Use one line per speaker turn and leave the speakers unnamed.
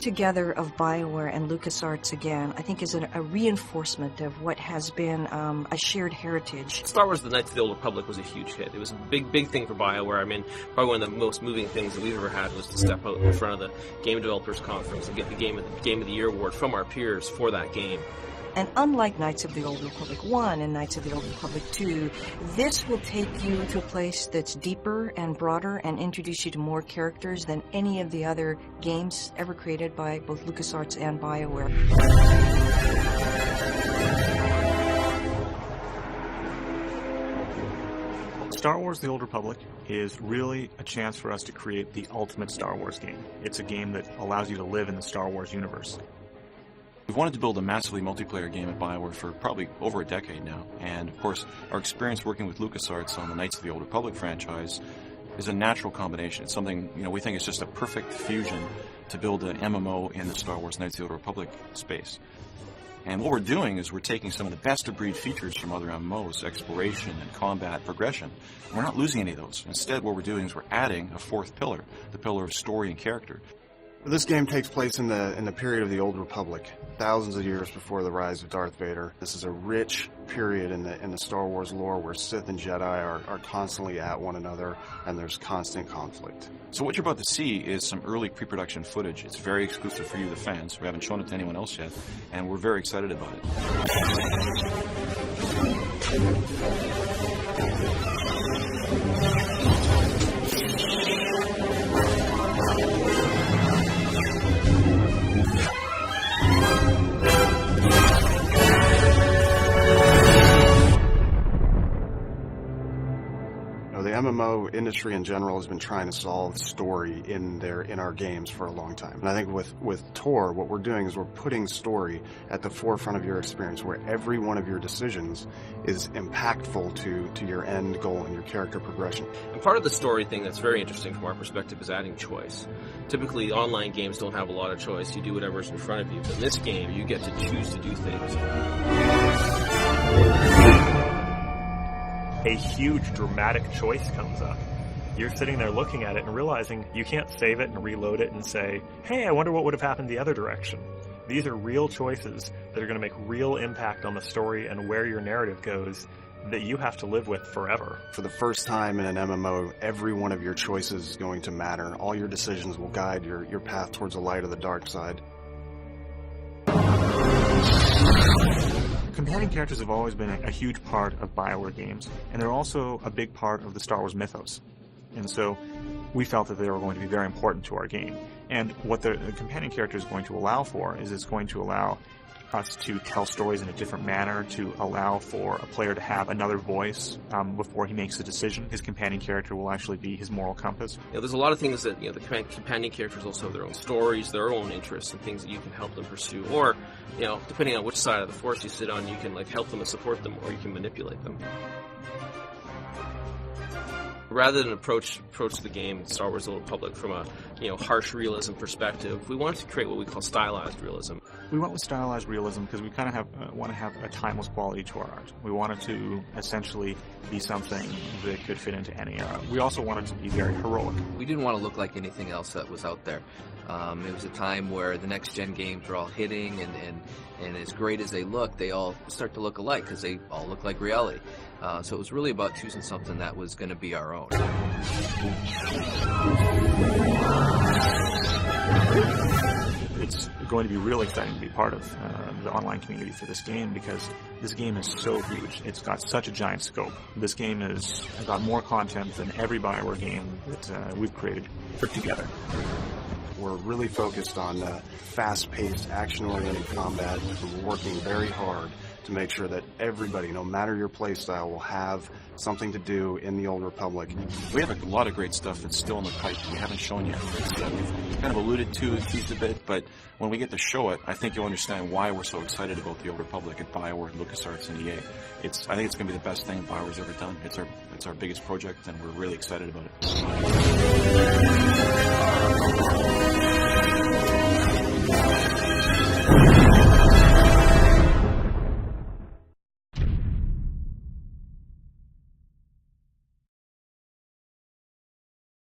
together of BioWare and LucasArts again, I think is a reinforcement of what has been a shared heritage.
Star Wars: The Knights of the Old Republic was a huge hit. It was a big thing for BioWare. I mean, probably one of the most moving things that we've ever had was to step out in front of the Game Developers Conference and get the Game of the Year award from our peers for that game.
And unlike Knights of the Old Republic 1 and Knights of the Old Republic 2, this will take you to a place that's deeper and broader and introduce you to more characters than any of the other games ever created by both LucasArts and BioWare.
Star Wars: The Old Republic is really a chance for us to create the ultimate Star Wars game. It's a game that allows you to live in the Star Wars universe.
We've wanted to build a massively multiplayer game at BioWare for probably over a decade now, and of course our experience working with LucasArts on the Knights of the Old Republic franchise is a natural combination. It's something, we think is just a perfect fusion to build an MMO in the Star Wars Knights of the Old Republic space. And what we're doing is we're taking some of the best-of-breed features from other MMOs, exploration and combat progression, and we're not losing any of those. Instead, what we're doing is we're adding a fourth pillar, the pillar of story and character.
This game takes place in the period of the Old Republic, thousands of years before the rise of Darth Vader. This is a rich period in the Star Wars lore where Sith and Jedi are constantly at one another, and there's constant conflict.
So what you're about to see is some early pre-production footage. It's very exclusive for you, the fans. We haven't shown it to anyone else yet, and we're very excited about it.
The MMO industry in general has been trying to solve story in our games for a long time. And I think with Tor, what we're doing is we're putting story at the forefront of your experience, where every one of your decisions is impactful to your end goal and your character progression.
And part of the story thing that's very interesting from our perspective is adding choice. Typically, online games don't have a lot of choice. You do whatever's in front of you. But in this game, you get to choose to do things.
A huge dramatic choice comes up. You're sitting there looking at it and realizing you can't save it and reload it and say, hey, I wonder what would have happened the other direction. These are real choices that are going to make real impact on the story and where your narrative goes that you have to live with forever.
For the first time in an MMO, every one of your choices is going to matter. All your decisions will guide your path towards the light or the dark side.
Companion characters have always been a huge part of BioWare games, and they're also a big part of the Star Wars mythos. And so we felt that they were going to be very important to our game. And what the companion character is going to allow for is it's going to allow us to tell stories in a different manner, to allow for a player to have another voice before he makes a decision. His companion character will actually be his moral compass.
There's a lot of things that the companion characters also have their own stories, their own interests, and things that you can help them pursue. Or, depending on which side of the force you sit on, you can help them and support them, or you can manipulate them. Rather than approach the game Star Wars: The Old Republic from a harsh realism perspective, we wanted to create what we call stylized realism.
We went with stylized realism because we kind of want to have a timeless quality to our art. We wanted to essentially be something that could fit into any era. We also wanted to be very heroic.
We didn't want to look like anything else that was out there. It was a time where the next-gen games were all hitting, and as great as they look, they all start to look alike because they all look like reality. So it was really about choosing something that was going to be our own.
It's going to be really exciting to be part of the online community for this game because this game is so huge. It's got such a giant scope. This game has got more content than every BioWare game that we've created put together.
We're really focused on fast-paced, action-oriented combat. We're working very hard to make sure that everybody, no matter your playstyle, will have something to do in the Old Republic.
We have a lot of great stuff that's still in the pipe we haven't shown yet. We've kind of alluded to and teased a bit, but when we get to show it, I think you'll understand why we're so excited about the Old Republic at BioWare, LucasArts, and EA. I think it's going to be the best thing BioWare's ever done. It's our biggest project, and we're really excited about it.